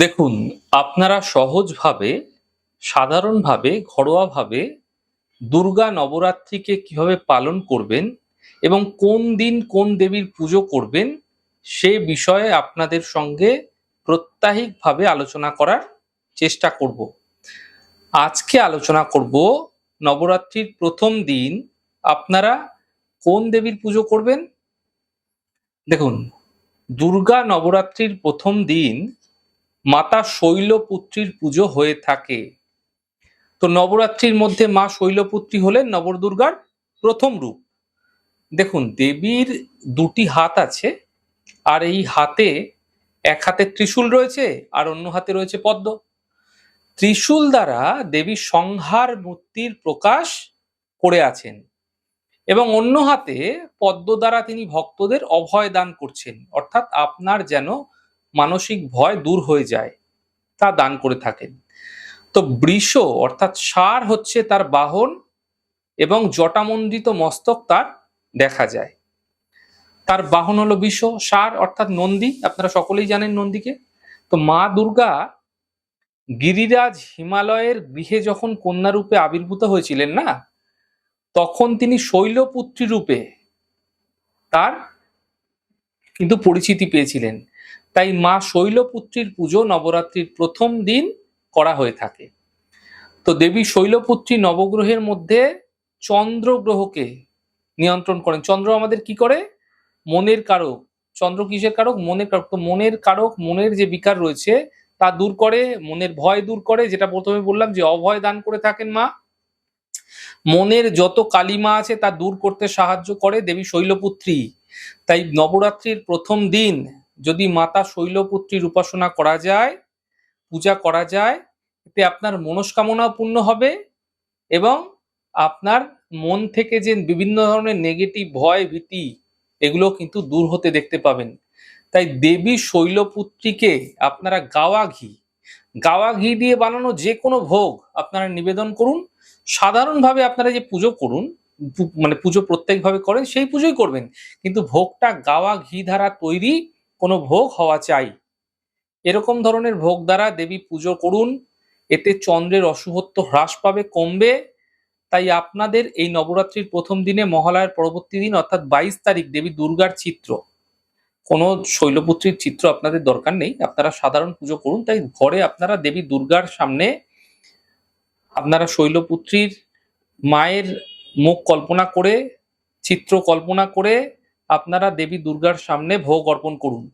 দেখুন, আপনারা সহজভাবে, সাধারণভাবে, ঘরোয়াভাবে দুর্গা নবরাত্রিকে কিভাবে পালন করবেন এবং কোন দিন কোন দেবীর পুজো করবেন সে বিষয়ে আপনাদের সঙ্গে প্রাত্যহিকভাবে আলোচনা করার চেষ্টা করব। আজকে আলোচনা করব নবরাত্রির প্রথম দিন আপনারা কোন দেবীর পুজো করবেন। দেখুন, দুর্গা নবরাত্রির প্রথম দিন মাতা শৈলপুত্রীর পুজো হয়ে থাকে। তো নবরাত্রির মধ্যে মা শৈলপুত্রী হলেন নবদুর্গার প্রথম রূপ। দেখুন, দেবীর দুটি হাত আছে, আর এই হাতে এক হাতে ত্রিশূল রয়েছে আর অন্য হাতে রয়েছে পদ্ম। ত্রিশূল দ্বারা দেবী সংহার মূর্তির প্রকাশ করে আছেন এবং অন্য হাতে পদ্ম দ্বারা তিনি ভক্তদের অভয় দান করছেন, অর্থাৎ আপনার যেন মানসিক ভয় দূর হয়ে যায় তা দান করে থাকেন। তো বৃষ অর্থাৎ ষাঁড় হচ্ছে তার বাহন এবং জটামণ্ডিত মস্তক তার দেখা যায়। তার বাহন হলো বৃষ, ষাঁড় অর্থাৎ নন্দী, আপনারা সকলেই জানেন নন্দীকে। তো মা দুর্গা গিরিরাজ হিমালয়ের গৃহে যখন কন্যা রূপে আবির্ভূত হয়েছিলেন না, তখন তিনি শৈলপুত্রী রূপে তার কিন্তু পরিচিতি পেয়েছিলেন। তাই মা শৈলপুত্রীর পুজো নবরাত্রির প্রথম দিন করা হয়ে থাকে। তো দেবী শৈলপুত্রী নবগ্রহের মধ্যে চন্দ্র গ্রহকে নিয়ন্ত্রণ করেন। চন্দ্র আমাদের কি করে? মনের কারক। চন্দ্র কিসের কারক? মনের কারক। তো মনের কারক, মনের যে বিকার রয়েছে তা দূর করে, মনের ভয় দূর করে, যেটা প্রথমে বললাম যে অভয় দান করে থাকেন মা। মনের যত কালিমা আছে তা দূর করতে সাহায্য করে দেবী শৈলপুত্রী। তাই নবরাত্রির প্রথম দিন যদি মাতা শৈলপুত্রীর উপাসনা করা যায়, পূজা করা যায়, এতে আপনার মনস্কামনাও পূর্ণ হবে এবং আপনার মন থেকে যে বিভিন্ন ধরনের নেগেটিভ ভয় ভীতি এগুলো কিন্তু দূর হতে দেখতে পাবেন। তাই দেবী শৈলপুত্রীকে আপনারা গাওয়া ঘি দিয়ে বানানো যে কোনো ভোগ আপনারা নিবেদন করুন। সাধারণভাবে আপনারা যে পুজো করুন, মানে পুজো প্রত্যেকভাবে করেন সেই পুজোই করবেন, কিন্তু ভোগটা গাওয়া ঘি দ্বারা তৈরি কোনো ভোগ হওয়া চাই। এরকম ধরনের ভোগ দ্বারা দেবী পুজো করুন, এতে চন্দ্রের অশুভত্ব হ্রাস পাবে, কমবে। তাই আপনাদের এই নবরাত্রির প্রথম দিনে মহালয়ার পরবর্তী দিন অর্থাৎ 22 তারিখ দেবী দুর্গার চিত্র, কোনো শৈলপুত্রীর চিত্র আপনাদের দরকার নেই, আপনারা সাধারণ পুজো করুন। তাই ঘরে আপনারা দেবী দুর্গার সামনে আপনারা শৈলপুত্রীর মায়ের মুখ কল্পনা করে, চিত্র কল্পনা করে আপনারা দেবী দুর্গার সামনে ভোগ অর্পণ করুন।